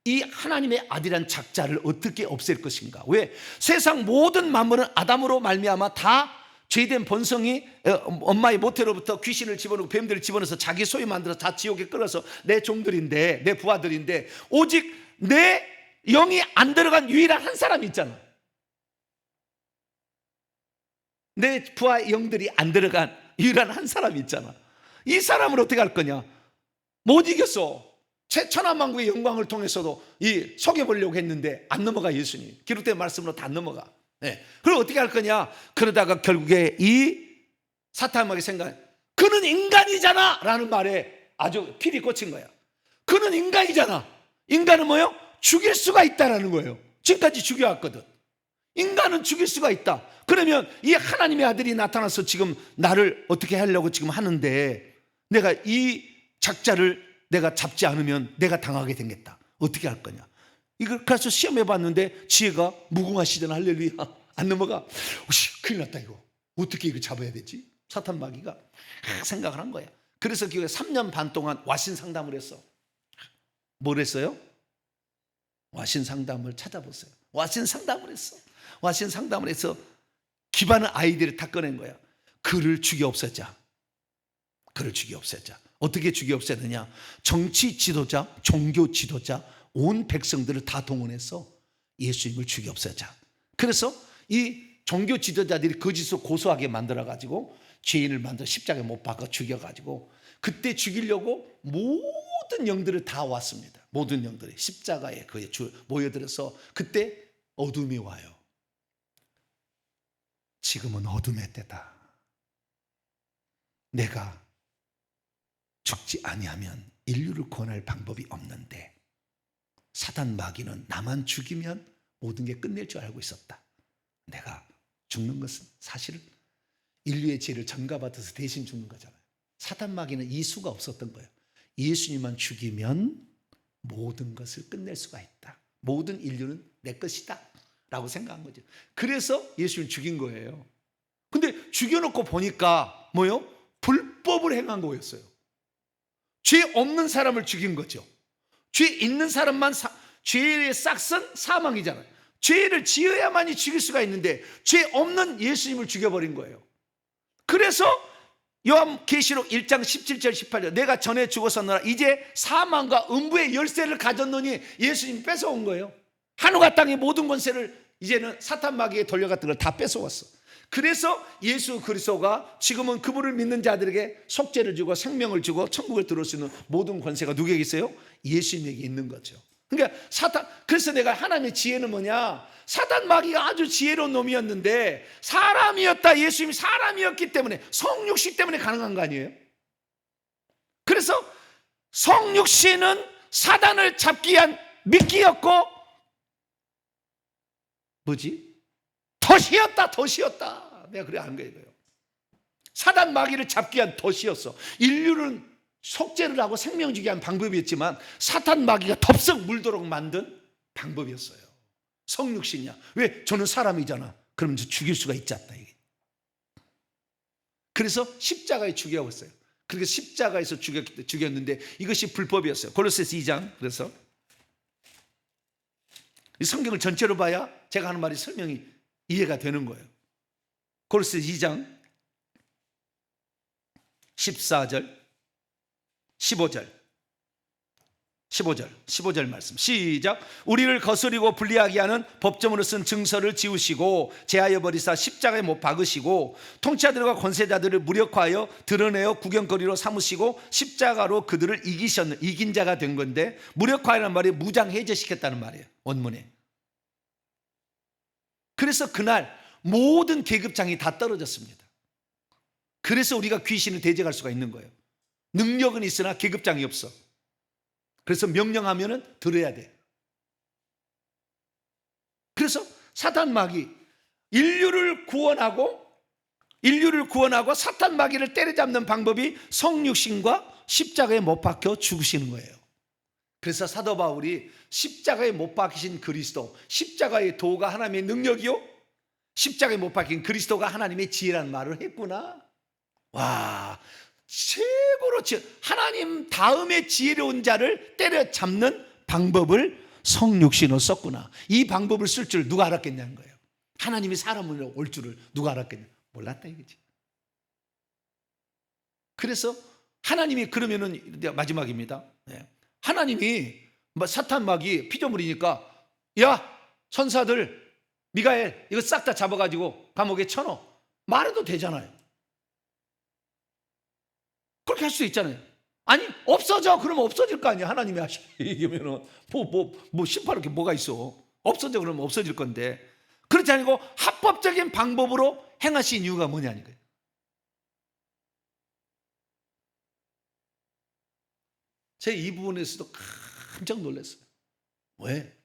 이 하나님의 아들이란 작자를 어떻게 없앨 것인가. 왜? 세상 모든 만물은 아담으로 말미암아 다 죄된 본성이 엄마의 모태로부터 귀신을 집어넣고 뱀들을 집어넣어서 자기 소유 만들어서 다 지옥에 끌어서 내 종들인데, 내 부하들인데, 오직 내 영이 안 들어간 유일한 한 사람이 있잖아. 내 부하 영들이 안 들어간 유일한 한 사람이 있잖아. 이 사람을 어떻게 할 거냐? 못 이겼어. 천하만국의 영광을 통해서도 속여보려고 했는데 안 넘어가. 예수님 기록된 말씀으로 다 넘어가. 네. 그럼 어떻게 할 거냐? 그러다가 결국에 이 사탄마귀 생각, 그는 인간이잖아 라는 말에 아주 필이 꽂힌 거야. 그는 인간이잖아. 인간은 뭐예요? 죽일 수가 있다라는 거예요. 지금까지 죽여왔거든. 인간은 죽일 수가 있다. 그러면 이 하나님의 아들이 나타나서 지금 나를 어떻게 하려고 지금 하는데 내가 이 작자를 내가 잡지 않으면 내가 당하게 되겠다. 어떻게 할 거냐? 이걸 그래서 시험해 봤는데 지혜가 무궁화시대는 할렐루야 안 넘어가. 큰일 났다 이거. 어떻게 이거 잡아야 되지? 사탄 마귀가 생각을 한 거야. 그래서 교회 3년 반 동안 와신 상담을 했어. 뭘 했어요? 와신 상담을 찾아보세요. 와신 상담을 했어. 와신 상담을 해서 기반의 아이디어를 다 꺼낸 거야. 그를 죽여 없애자. 그를 죽여 없애자. 어떻게 죽여 없애느냐? 정치 지도자, 종교 지도자, 온 백성들을 다 동원해서 예수님을 죽여 없애자. 그래서 이 종교 지도자들이 거짓으로 고소하게 만들어가지고 죄인을 만들어 십자가에 못 박아 죽여가지고 그때 죽이려고 모든 영들을 다 왔습니다. 모든 영들이 십자가에 모여들어서 그때 어둠이 와요. 지금은 어둠의 때다. 내가 죽지 아니하면 인류를 구원할 방법이 없는데 사단 마귀는 나만 죽이면 모든 게 끝낼 줄 알고 있었다. 내가 죽는 것은 사실은 인류의 죄를 전가받아서 대신 죽는 거잖아요. 사단 마귀는 이수가 없었던 거예요. 예수님만 죽이면 모든 것을 끝낼 수가 있다. 모든 인류는 내 것이다 라고 생각한 거죠. 그래서 예수님 죽인 거예요. 근데 죽여놓고 보니까 뭐요? 불법을 행한 거였어요. 죄 없는 사람을 죽인 거죠. 죄 있는 사람만 죄의 싹은 사망이잖아요. 죄를 지어야만이 죽일 수가 있는데 죄 없는 예수님을 죽여버린 거예요. 그래서 요한계시록 1장 17절 18절 내가 전에 죽었었노라 이제 사망과 음부의 열쇠를 가졌노니 예수님이 뺏어온 거예요. 하늘과 땅의 모든 권세를 이제는 사탄 마귀에 돌려갔던 걸 다 뺏어왔어. 그래서 예수 그리스도가 지금은 그분을 믿는 자들에게 속죄를 주고 생명을 주고 천국을 들어올 수 있는 모든 권세가 누구에게 있어요? 예수님에게 있는 거죠. 그러니까 그래서 내가 하나님의 지혜는 뭐냐? 사단 마귀가 아주 지혜로운 놈이었는데 사람이었다. 예수님이 사람이었기 때문에 성육신 때문에 가능한 거 아니에요? 그래서 성육신은 사단을 잡기 위한 미끼였고 뭐지? 덫이었다. 내가 그래 안 거예요. 사단 마귀를 잡기 위한 덫이었어. 인류는 속죄를 하고 생명 주기 위한 방법이었지만 사탄 마귀가 덥석 물도록 만든 방법이었어요. 성육신이야. 왜? 저는 사람이잖아. 그러면 죽일 수가 있지 않다. 그래서 십자가에 죽여버렸어요. 그렇게 십자가에서 죽였는데 이것이 불법이었어요. 골로새서 2장. 그래서 이 성경을 전체로 봐야 제가 하는 말이 설명이 이해가 되는 거예요. 골로새서 2장 14절 15절 말씀 시작. 우리를 거스리고 불리하게 하는 법정으로 쓴 증서를 지우시고 제하여 버리사 십자가에 못 박으시고 통치자들과 권세자들을 무력화하여 드러내어 구경거리로 삼으시고 십자가로 그들을 이긴 자가 된 건데 무력화라는 말이 무장해제시켰다는 말이에요. 원문에. 그래서 그날 모든 계급장이 다 떨어졌습니다. 그래서 우리가 귀신을 대적할 수가 있는 거예요. 능력은 있으나 계급장이 없어. 그래서 명령하면은 들어야 돼. 그래서 사탄 마귀 인류를 구원하고 사탄 마귀를 때려잡는 방법이 성육신과 십자가에 못 박혀 죽으시는 거예요. 그래서 사도 바울이 십자가에 못 박히신 그리스도, 십자가의 도가 하나님의 능력이요 십자가에 못 박힌 그리스도가 하나님의 지혜라는 말을 했구나. 와, 최고로 하나님 다음에 지혜로운 자를 때려잡는 방법을 성육신으로 썼구나. 이 방법을 쓸 줄 누가 알았겠냐는 거예요. 하나님이 사람으로 올 줄을 누가 알았겠냐. 몰랐다 이거지. 그래서 하나님이 그러면은 마지막입니다. 하나님이 사탄 마귀 피조물이니까 야 천사들 미가엘 이거 싹 다 잡아가지고 감옥에 쳐넣어 말해도 되잖아요. 그렇게 할 수 있잖아요. 아니 없어져. 그러면 없어질 거 아니야. 하나님이 하시면은 뭐 심판할 게 뭐가 있어. 없어져 그러면 없어질 건데 그렇지 않고 합법적인 방법으로 행하신 이유가 뭐냐는 거예요. 제가 이 부분에서도 깜짝 놀랐어요. 왜?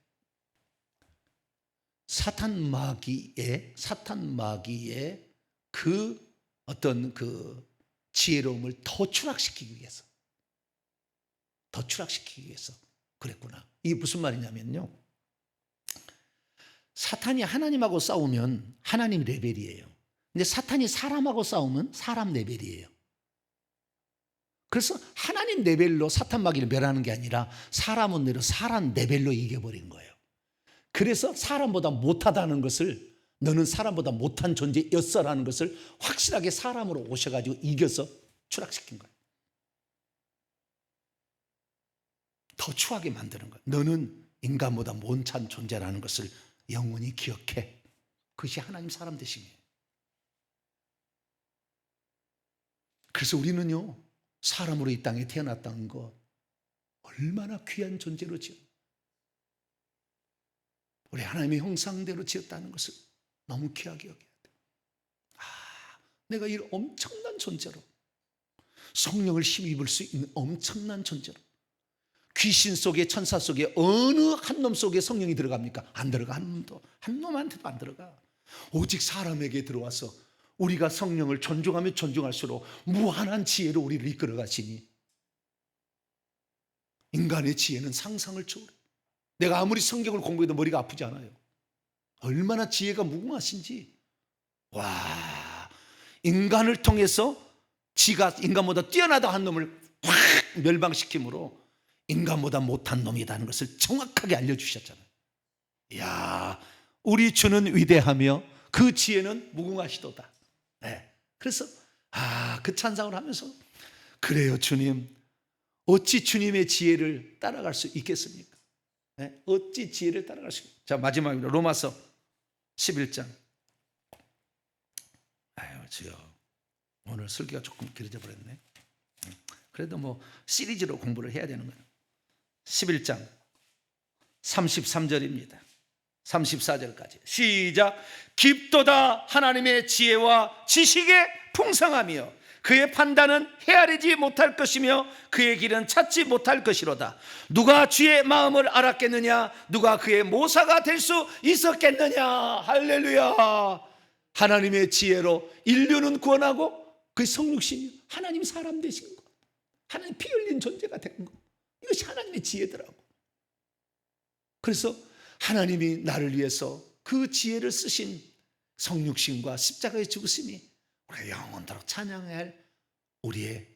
사탄 마귀의 그 어떤 그 지혜로움을 더 추락시키기 위해서 그랬구나. 이게 무슨 말이냐면요, 사탄이 하나님하고 싸우면 하나님 레벨이에요. 근데 사탄이 사람하고 싸우면 사람 레벨이에요. 그래서 하나님 레벨로 사탄 마귀를 멸하는 게 아니라 사람은 내려 사람 레벨로 이겨버린 거예요. 그래서 사람보다 못하다는 것을, 너는 사람보다 못한 존재였어라는 것을 확실하게 사람으로 오셔가지고 이겨서 추락시킨 거예요. 더 추하게 만드는 거예요. 너는 인간보다 못한 존재라는 것을 영원히 기억해. 그것이 하나님 사람 되심이에요. 그래서 우리는요, 사람으로 이 땅에 태어났다는 것 얼마나 귀한 존재로 지었, 우리 하나님의 형상대로 지었다는 것을 너무 귀하게 여겨야 돼. 내가 이 엄청난 존재로, 성령을 힘입을 수 있는 엄청난 존재로, 귀신 속에, 천사 속에 어느 한 놈 속에 성령이 들어갑니까? 안 들어가. 한 놈한테도 안 들어가. 오직 사람에게 들어와서 우리가 성령을 존중하면 존중할수록 무한한 지혜로 우리를 이끌어 가시니, 인간의 지혜는 상상을 초월해. 내가 아무리 성경을 공부해도 머리가 아프지 않아요. 얼마나 지혜가 무궁하신지. 와, 인간을 통해서 지가 인간보다 뛰어나다 한 놈을 확 멸망시킴으로 인간보다 못한 놈이라는 것을 정확하게 알려주셨잖아요. 이야, 우리 주는 위대하며 그 지혜는 무궁하시도다. 네. 그래서 그 찬상을 하면서, 그래요 주님, 어찌 주님의 지혜를 따라갈 수 있겠습니까? 네? 어찌 지혜를 따라갈 수 있겠습니까? 자, 마지막으로 로마서 11장. 아유 주여, 오늘 설교가 조금 길어져 버렸네. 그래도 뭐 시리즈로 공부를 해야 되는 거예요. 11장 33절입니다. 34절까지 시작. 깊도다 하나님의 지혜와 지식의 풍성하며 그의 판단은 헤아리지 못할 것이며 그의 길은 찾지 못할 것이로다. 누가 주의 마음을 알았겠느냐? 누가 그의 모사가 될 수 있었겠느냐? 할렐루야. 하나님의 지혜로 인류는 구원하고 그 성육신이 하나님 사람 되신 것, 하나님 피 흘린 존재가 된 것, 이것이 하나님의 지혜더라고. 그래서 하나님이 나를 위해서 그 지혜를 쓰신 성육신과 십자가의 죽으심이 우리가 영원토록 찬양해야 할 우리의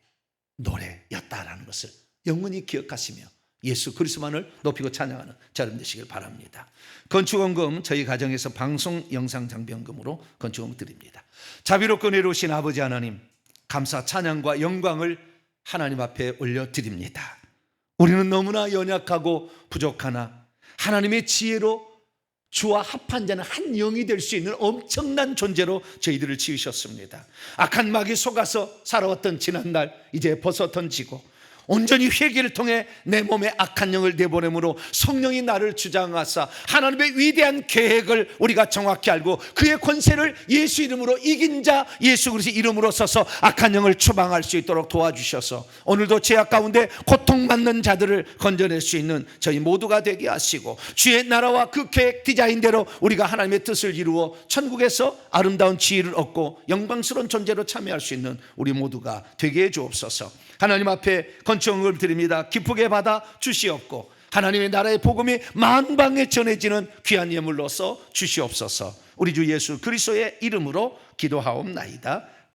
노래였다라는 것을 영원히 기억하시며 예수 그리스도만을 높이고 찬양하는 저런 되시길 바랍니다. 건축원금 저희 가정에서 방송 영상 장비원금으로 건축원금 드립니다. 자비롭고 은혜로우신 아버지 하나님, 감사 찬양과 영광을 하나님 앞에 올려드립니다. 우리는 너무나 연약하고 부족하나 하나님의 지혜로 주와 합한 자는 한 영이 될 수 있는 엄청난 존재로 저희들을 지으셨습니다. 악한 마귀에 속아서 살아왔던 지난날 이제 벗어 던지고 온전히 회개를 통해 내 몸에 악한 영을 내보내므로 성령이 나를 주장하사 하나님의 위대한 계획을 우리가 정확히 알고 그의 권세를 예수 이름으로 이긴 자 예수 그리스도 이름으로 써서 악한 영을 추방할 수 있도록 도와주셔서 오늘도 죄악 가운데 고통받는 자들을 건져낼 수 있는 저희 모두가 되게 하시고 주의 나라와 그 계획 디자인대로 우리가 하나님의 뜻을 이루어 천국에서 아름다운 지혜를 얻고 영광스러운 존재로 참여할 수 있는 우리 모두가 되게 해 주옵소서. 하나님 앞에 건축원금을 드립니다. 기쁘게 받아 주시옵고 하나님의 나라의 복음이 만방에 전해지는 귀한 예물로서 주시옵소서. 우리 주 예수 그리스도의 이름으로 기도하옵나이다.